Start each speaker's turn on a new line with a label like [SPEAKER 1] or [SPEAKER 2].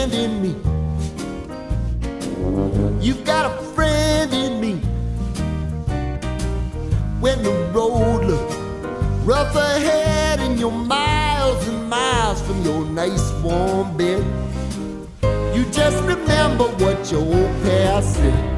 [SPEAKER 1] friend in me. You've got a friend in me. When the road looks rough ahead and you're miles and miles from your nice warm bed, you just remember what your old past said.